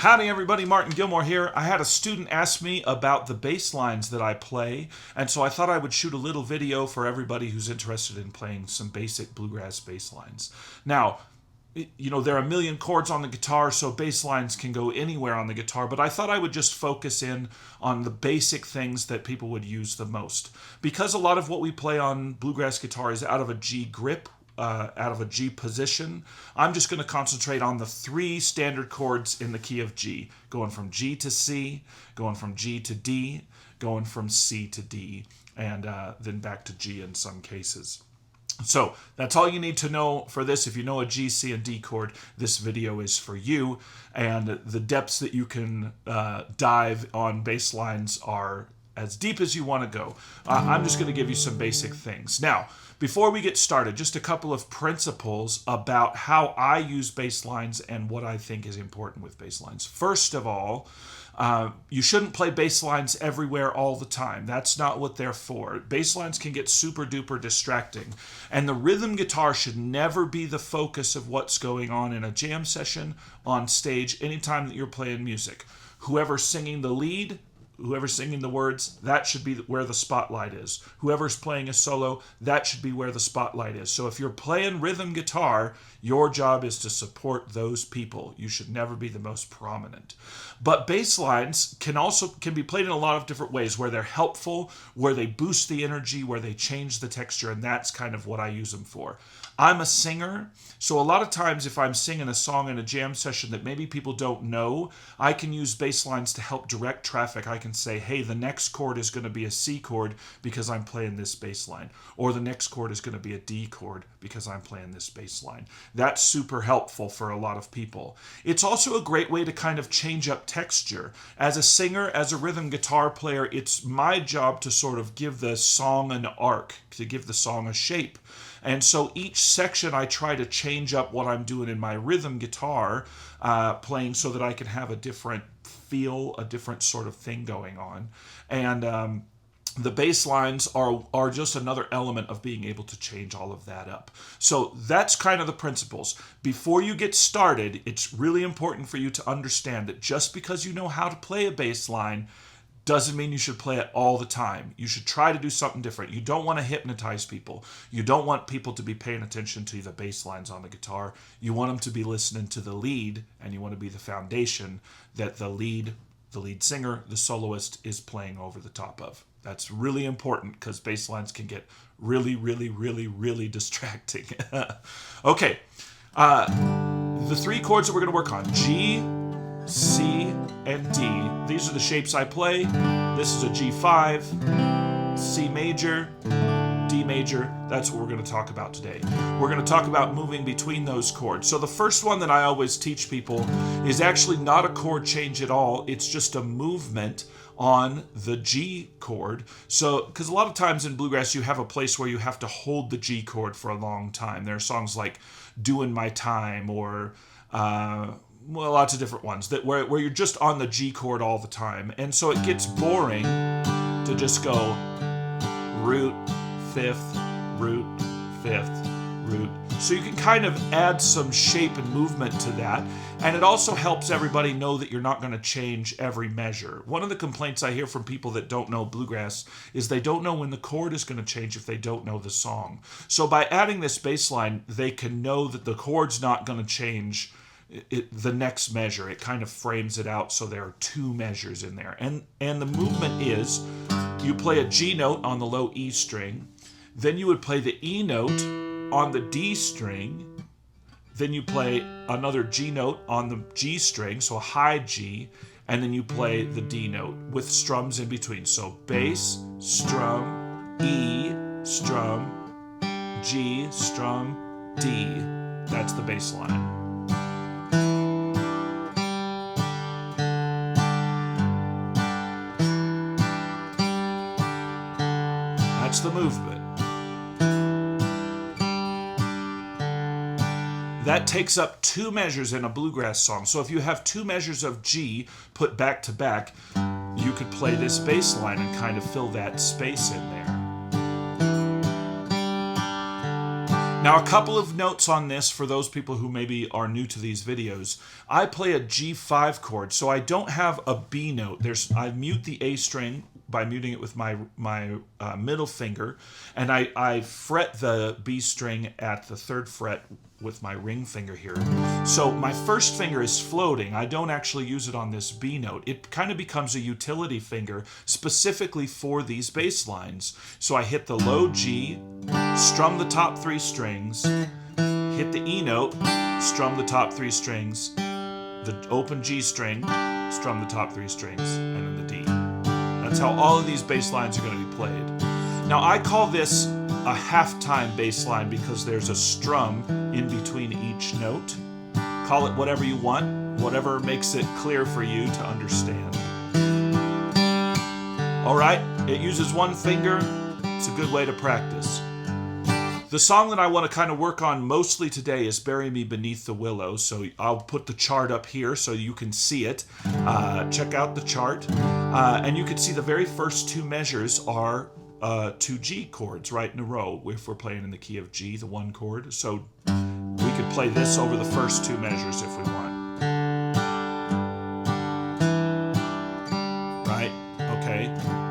Howdy everybody, Martin Gilmore here. I had a student ask me about the bass lines that I play, and so I thought I would shoot a little video for everybody who's interested in playing some basic bluegrass bass lines. Now, there are a million chords on the guitar, so bass lines can go anywhere on the guitar, but I thought I would just focus in on the basic things that people would use the most. Because a lot of what we play on bluegrass guitar is out of a G grip, out of a G position, I'm just going to concentrate on the three standard chords in the key of G, going from G to C, going from G to D, going from C to D, and then back to G in some cases. So that's all you need to know for this. If you know a G, C, and D chord, this video is for you. And the depths that you can dive on bass lines are as deep as you want to go. I'm just going to give you some basic things. Now, before we get started, just a couple of principles about how I use bass lines and what I think is important with bass lines. First of all, you shouldn't play bass lines everywhere all the time. That's not what they're for. Bass lines can get super duper distracting. And the rhythm guitar should never be the focus of what's going on in a jam session, on stage, anytime that you're playing music. Whoever's singing the lead, whoever's singing the words, that should be where the spotlight is. Whoever's playing a solo, that should be where the spotlight is. So if you're playing rhythm guitar, your job is to support those people. You should never be the most prominent. But bass lines can be played in a lot of different ways, where they're helpful, where they boost the energy, where they change the texture, and that's kind of what I use them for. I'm a singer, so a lot of times if I'm singing a song in a jam session that maybe people don't know, I can use bass lines to help direct traffic. I can say, hey, the next chord is going to be a C chord because I'm playing this bass line. Or the next chord is going to be a D chord because I'm playing this bass line. That's super helpful for a lot of people. It's also a great way to kind of change up texture. As a singer, as a rhythm guitar player, it's my job to sort of give the song an arc, to give the song a shape. And so each section I try to change up what I'm doing in my rhythm guitar playing so that I can have a different feel, a different sort of thing going on. And the bass lines are just another element of being able to change all of that up. So that's kind of the principles. Before you get started, it's really important for you to understand that just because you know how to play a bass line doesn't mean you should play it all the time. You should try to do something different. You don't want to hypnotize people. You don't want people to be paying attention to the bass lines on the guitar. You want them to be listening to the lead, and you want to be the foundation that the lead singer, the soloist, is playing over the top of. That's really important because bass lines can get really, really, really, really distracting. Okay, the three chords that we're going to work on: G, C, and D. These are the shapes I play. This is a G5, C major, D major. That's what we're going to talk about today. We're going to talk about moving between those chords. So the first one that I always teach people is actually not a chord change at all. It's just a movement on the G chord. So, because a lot of times in bluegrass you have a place where you have to hold the G chord for a long time. There are songs like Doing My Time or lots of different ones that where you're just on the G chord all the time. And so it gets boring to just go root, fifth, root, fifth, root. So you can kind of add some shape and movement to that. And it also helps everybody know that you're not going to change every measure. One of the complaints I hear from people that don't know bluegrass is they don't know when the chord is going to change if they don't know the song. So by adding this bass line, they can know that the chord's not going to change the next measure. It kind of frames it out so there are two measures in there. And the movement is, you play a G note on the low E string, then you would play the E note on the D string, then you play another G note on the G string, so a high G, and then you play the D note with strums in between. So bass, strum, E, strum, G, strum, D. That's the bass line. That's the movement. That takes up two measures in a bluegrass song. So if you have two measures of G put back to back, you could play this bass line and kind of fill that space in there. Now, a couple of notes on this for those people who maybe are new to these videos. I play a G5 chord, so I don't have a B note. I mute the A string by muting it with my middle finger, and I fret the B string at the 3rd fret with my ring finger here. So my first finger is floating. I don't actually use it on this B note. It kind of becomes a utility finger specifically for these bass lines. So I hit the low G, strum the top 3 strings, hit the E note, strum the top 3 strings, the open G string, strum the top 3 strings, and then the D. That's how all of these bass lines are going to be played. Now I call this a halftime bass line because there's a strum in between each note. Call it whatever you want, whatever makes it clear for you to understand. All right, it uses one finger. It's a good way to practice. The song that I want to kind of work on mostly today is Bury Me Beneath the Willow, so I'll put the chart up here so you can see it. Check out the chart, and you can see the very first 2 measures are 2 G chords right in a row if we're playing in the key of G, the 1 chord. So we could play this over the first 2 measures if we want. Right? Okay.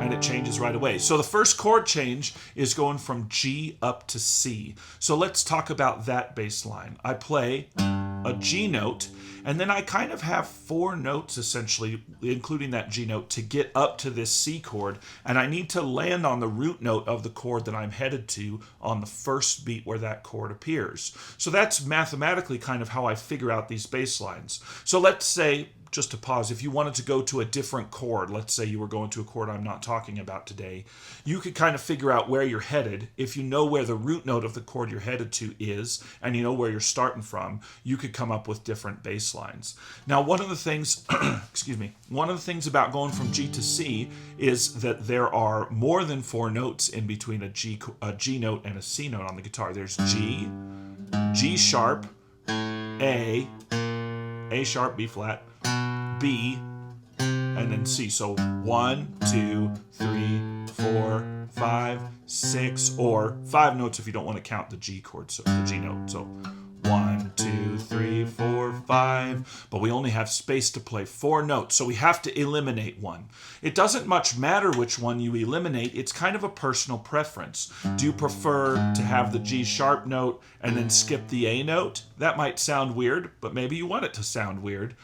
And it changes right away. So the first chord change is going from G up to C. So let's talk about that bass line. I play a G note, and then I kind of have 4 notes essentially, including that G note, to get up to this C chord, and I need to land on the root note of the chord that I'm headed to on the first beat where that chord appears. So that's mathematically kind of how I figure out these bass lines. So let's say, just to pause, if you wanted to go to a different chord, let's say you were going to a chord I'm not talking about today, you could kind of figure out where you're headed. If you know where the root note of the chord you're headed to is, and you know where you're starting from, you could come up with different bass lines. Now, one of the things, excuse me, one of the things about going from G to C is that there are more than 4 notes in between a G note and a C note on the guitar. There's G, G sharp, A sharp, B flat, B, and then C. So 1, 2, 3, 4, 5, 6, or 5 notes if you don't want to count the G chord, so the G note. So 1, 2, 3, 4, 5, but we only have space to play 4 notes, so we have to eliminate one. It doesn't much matter which one you eliminate. It's kind of a personal preference. Do you prefer to have the G sharp note and then skip the A note? That might sound weird, but maybe you want it to sound weird.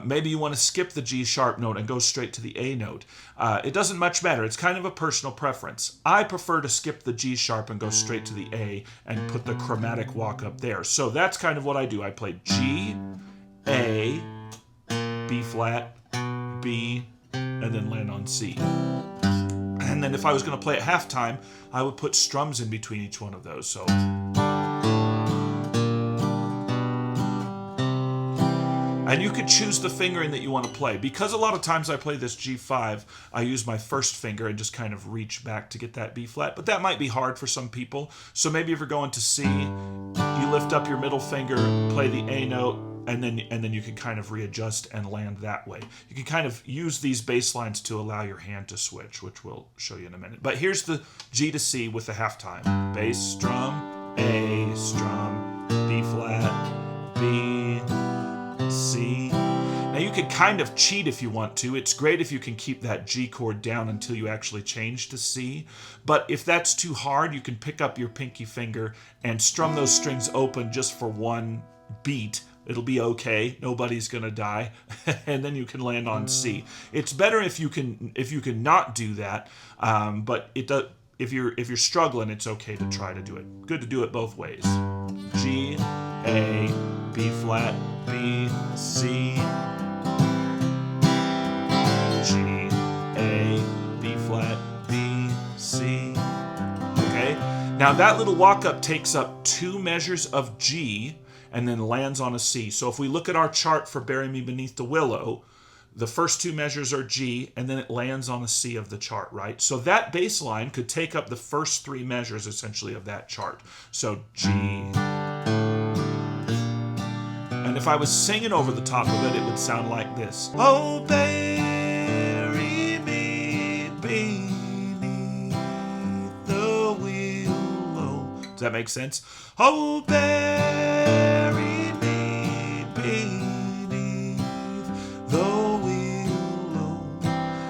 Maybe you want to skip the G sharp note and go straight to the A note. It doesn't much matter. It's kind of a personal preference. I prefer to skip the G sharp and go straight to the A and put the chromatic walk up there. So that's kind of what I do. I play G, A, B flat, B, and then land on C. And then if I was going to play at halftime, I would put strums in between each one of those. So, and you could choose the fingering that you want to play. Because a lot of times I play this G5, I use my first finger and just kind of reach back to get that B flat. But that might be hard for some people. So maybe if you're going to C, you lift up your middle finger, play the A note, and then you can kind of readjust and land that way. You can kind of use these bass lines to allow your hand to switch, which we'll show you in a minute. But here's the G to C with the halftime. Bass, strum, A, strum, B flat, B, C. Now you could kind of cheat if you want to. It's great if you can keep that G chord down until you actually change to C. But if that's too hard, you can pick up your pinky finger and strum those strings open just for one beat. It'll be okay. Nobody's gonna die, and then you can land on C. It's better if you can not do that. But it does. If you're struggling, it's okay to try to do it. Good to do it both ways. G, A, B flat, B, C. G, A, B flat, B, C. Okay. Now that little walk up takes up 2 measures of G and then lands on a C. So if we look at our chart for Bury Me Beneath the Willow, the first 2 measures are G, and then it lands on a C of the chart, right? So that bass line could take up the first 3 measures, essentially, of that chart. So G. And if I was singing over the top of it, it would sound like this. Oh, bury me beneath the willow. Does that make sense? Oh, bury me beneath the willow.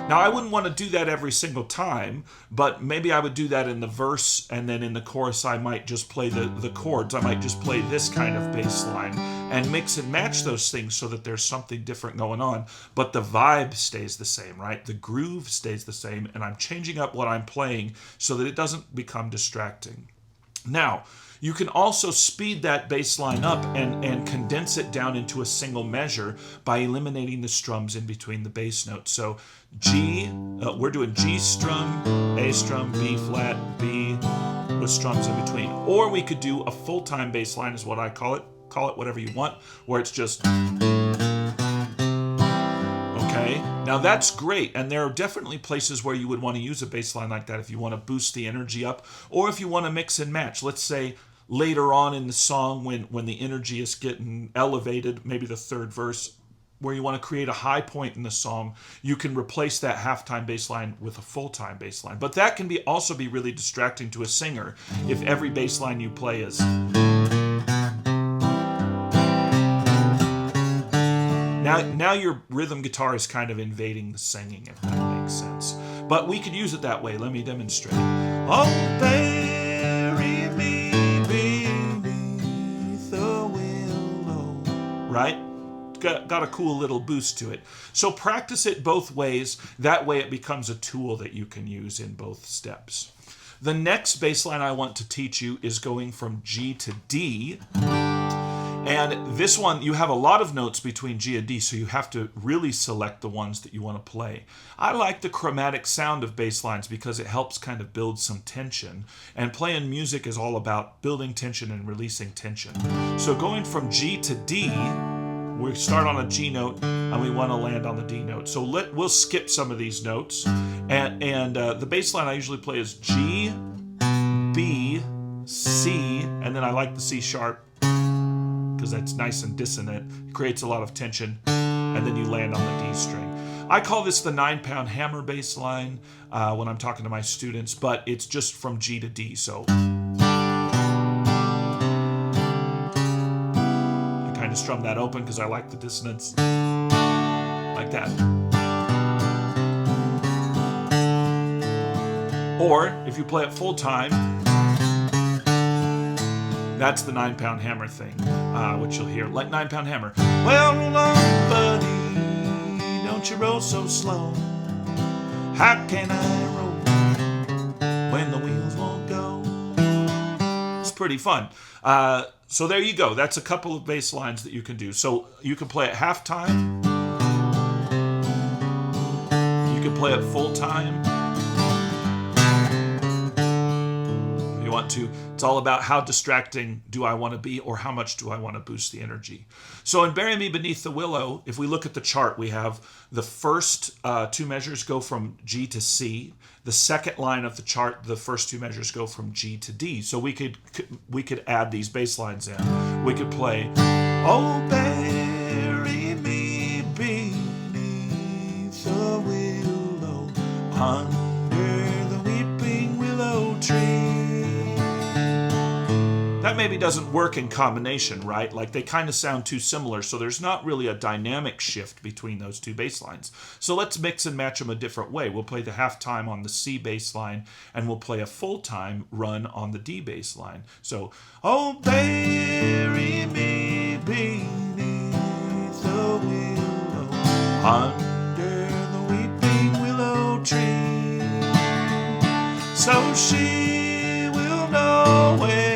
Now, I wouldn't want to do that every single time, but maybe I would do that in the verse, and then in the chorus I might just play the chords. I might just play this kind of bass line and mix and match those things so that there's something different going on, but the vibe stays the same, right? The groove stays the same, and I'm changing up what I'm playing so that it doesn't become distracting. Now, you can also speed that bass line up and condense it down into a single measure by eliminating the strums in between the bass notes. So G, we're doing G strum, A strum, B flat, B with strums in between. Or we could do a full-time bass line is what I call it whatever you want, where it's just... Okay, now that's great, and there are definitely places where you would want to use a bass line like that if you want to boost the energy up, or if you want to mix and match. Let's say later on in the song when the energy is getting elevated, maybe the third verse, where you want to create a high point in the song, you can replace that halftime bass line with a full-time bass line. But that can also be really distracting to a singer if every bass line you play is... Now your rhythm guitar is kind of invading the singing, if that makes sense. But we could use it that way. Let me demonstrate. Oh, bury me beneath the willow. Right? Got a cool little boost to it. So practice it both ways. That way it becomes a tool that you can use in both steps. The next bass line I want to teach you is going from G to D. And this one, you have a lot of notes between G and D, so you have to really select the ones that you want to play. I like the chromatic sound of bass lines because it helps kind of build some tension. And playing music is all about building tension and releasing tension. So going from G to D, we start on a G note and we want to land on the D note. So we'll skip some of these notes. And the bass line I usually play is G, B, C, and then I like the C sharp, because that's nice and dissonant. It creates a lot of tension, and then you land on the D string. I call this the 9-pound hammer bass line when I'm talking to my students, but it's just from G to D. So I kind of strum that open because I like the dissonance, like that. Or if you play it full time, that's the 9-pound hammer thing, which you'll hear, like 9-pound hammer. Well, roll on, buddy, don't you roll so slow. How can I roll when the wheels won't go? It's pretty fun. So there you go. That's a couple of bass lines that you can do. So you can play at halftime. You can play it full time. If you want to. It's all about how distracting do I want to be, or how much do I want to boost the energy. So in Bury Me Beneath the Willow, if we look at the chart, we have the first two measures go from G to C. The second line of the chart, the first two measures go from G to D. So we could add these bass lines in. We could play, oh, bury me beneath the willow, under the weeping willow tree. That maybe doesn't work in combination, right? Like they kind of sound too similar, so there's not really a dynamic shift between those two bass lines. So let's mix and match them a different way. We'll play the halftime on the C bass line, and we'll play a full-time run on the D bass line. So, oh, bury me beneath the willow, under the weeping willow tree, so she will know where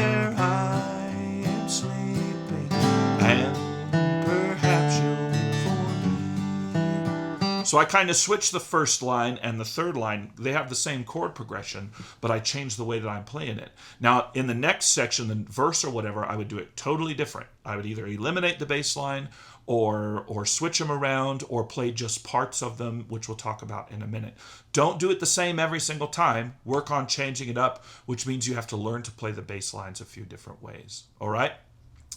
So I kind of switch the first line and the third line. They have the same chord progression, but I change the way that I'm playing it. Now, in the next section, the verse or whatever, I would do it totally different. I would either eliminate the bass line or switch them around or play just parts of them, which we'll talk about in a minute. Don't do it the same every single time. Work on changing it up, which means you have to learn to play the bass lines a few different ways. All right?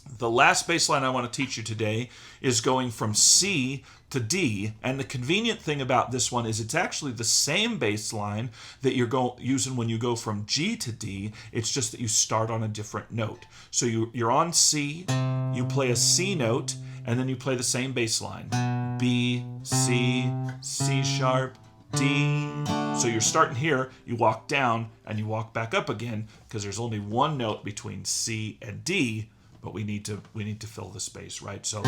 The last bass line I want to teach you today is going from C to D, and the convenient thing about this one is it's actually the same bass line that you're using when you go from G to D. It's just that you start on a different note. So you're on C, you play a C note, and then you play the same bass line. B, C, C sharp, D. So you're starting here, you walk down, and you walk back up again, because there's only one note between C and D, but we need to fill the space, right? So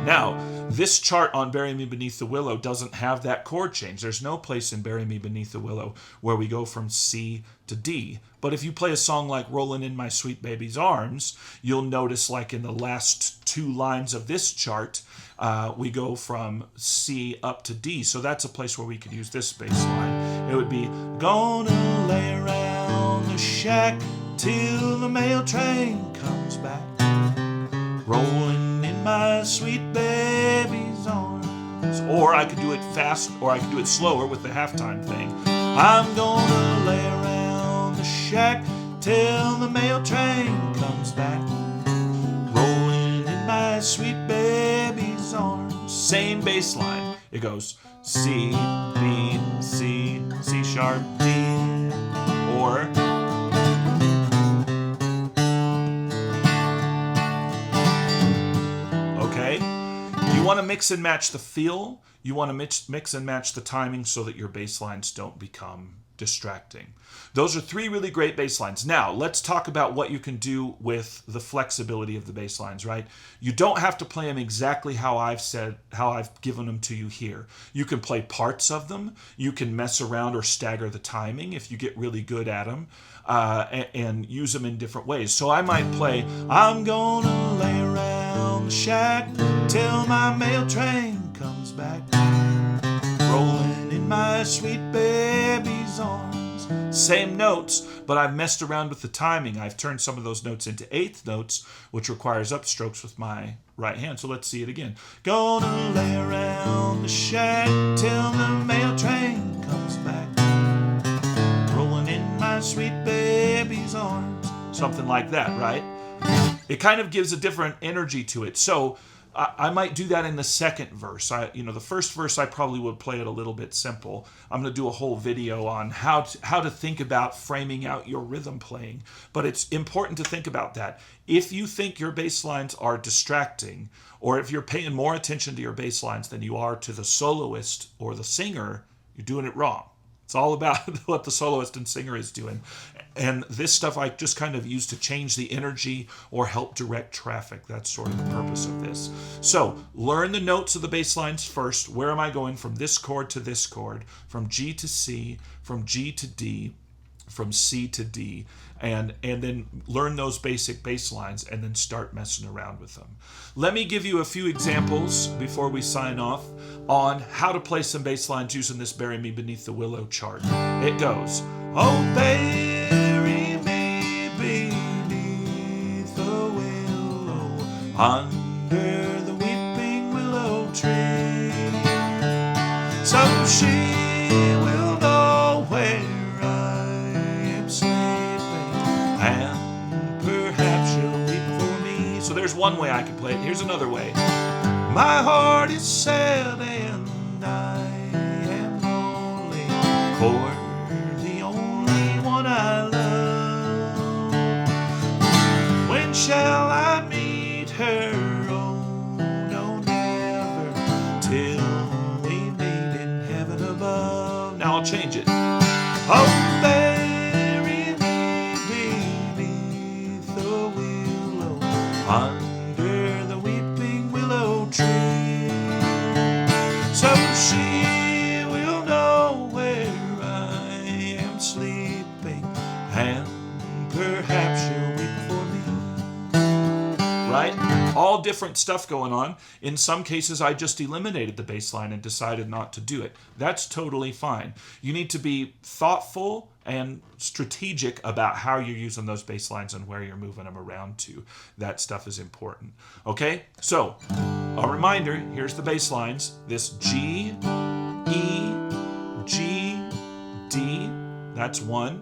now, this chart on Bury Me Beneath the Willow doesn't have that chord change. There's no place in Bury Me Beneath the Willow where we go from C to D. But if you play a song like Rollin' in My Sweet Baby's Arms, you'll notice like in the last two lines of this chart, we go from C up to D. So that's a place where we could use this bass line. It would be, gonna lay around the shack till the mail train comes back, rolling in my sweet baby's arms. Or I could do it fast, or I could do it slower with the halftime thing. I'm gonna lay around the shack till the mail train comes back, rolling in my sweet baby's arms. Same bass line. It goes C, B, C, C sharp, D. Or you want to mix and match the feel. You want to mix and match the timing so that your bass lines don't become distracting. Those are three really great bass lines. Now, let's talk about what you can do with the flexibility of the bass lines, right? You don't have to play them exactly how I've given them to you here. You can play parts of them. You can mess around or stagger the timing if you get really good at them, and use them in different ways. So I might play, I'm gonna lay around the shack till my mail train comes back, rolling in my sweet baby's arms. Same notes, but I've messed around with the timing. I've turned some of those notes into eighth notes, which requires upstrokes with my right hand. So let's see it again. Gonna lay around the shack till the mail train comes back, rolling in my sweet baby's arms. Something like that, right? It kind of gives a different energy to it. So I might do that in the second verse. The first verse I probably would play it a little bit simple. I'm going to do a whole video on how to think about framing out your rhythm playing. But it's important to think about that. If you think your bass lines are distracting, or if you're paying more attention to your bass lines than you are to the soloist or the singer, you're doing it wrong. It's all about what the soloist and singer is doing. And this stuff I just kind of use to change the energy or help direct traffic. That's sort of the purpose of this. So learn the notes of the bass lines first. Where am I going from this chord to this chord? From G to C, from G to D, from C to D, and then learn those basic bass lines and then start messing around with them. Let me give you a few examples before we sign off on how to play some bass lines using this Bury Me Beneath the Willow chart. It goes, oh, bury me beneath the willow, under the weeping willow tree, so she will know where and perhaps she'll weep for me. So there's one way I can play it. Here's another way. My heart is sad and I am lonely, for the only one I love. When shall I meet her? Oh, no, never, till we meet in heaven above. Now I'll change it. Oh, under the weeping willow tree, so she will know where I am sleeping, and perhaps she'll weep for me. Right? All different stuff going on. In some cases, I just eliminated the bass line and decided not to do it. That's totally fine. You need to be thoughtful and strategic about how you're using those bass lines and where you're moving them around to. That stuff is important. Okay, so a reminder, here's the bass lines. This G, E, G, D, that's one.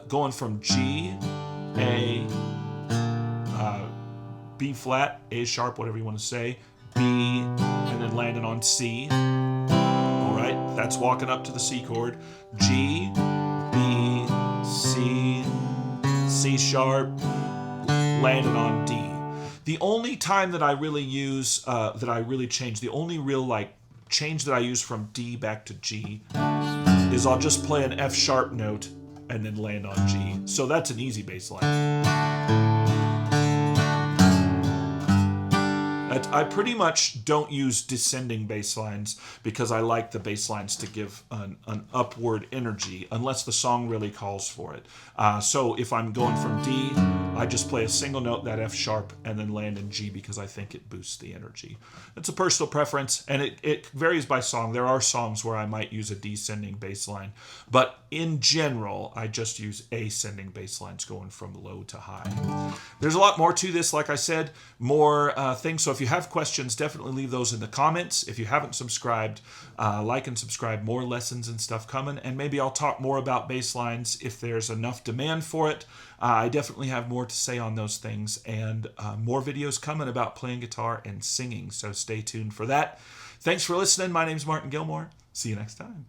going from G, A, B flat, A sharp, whatever you want to say, B, and then landing on C. All right, that's walking up to the C chord. G, B, C, C sharp, landing on D. The only time that I really use, change, the only real change that I use from D back to G is I'll just play an F sharp note and then land on G. So that's an easy bass line. I pretty much don't use descending bass lines because I like the bass lines to give an upward energy unless the song really calls for it. So if I'm going from D, I just play a single note, that F sharp, and then land in G because I think it boosts the energy. It's a personal preference, and it varies by song. There are songs where I might use a descending bass line, but in general, I just use ascending bass lines going from low to high. There's a lot more to this, like I said, more things. So if you have questions, definitely leave those in the comments. If you haven't subscribed, like and subscribe. More lessons and stuff coming, and maybe I'll talk more about bass lines if there's enough demand for it. I definitely have more to say on those things, and more videos coming about playing guitar and singing, so stay tuned for that. Thanks for listening. My name's Martin Gilmore. See you next time.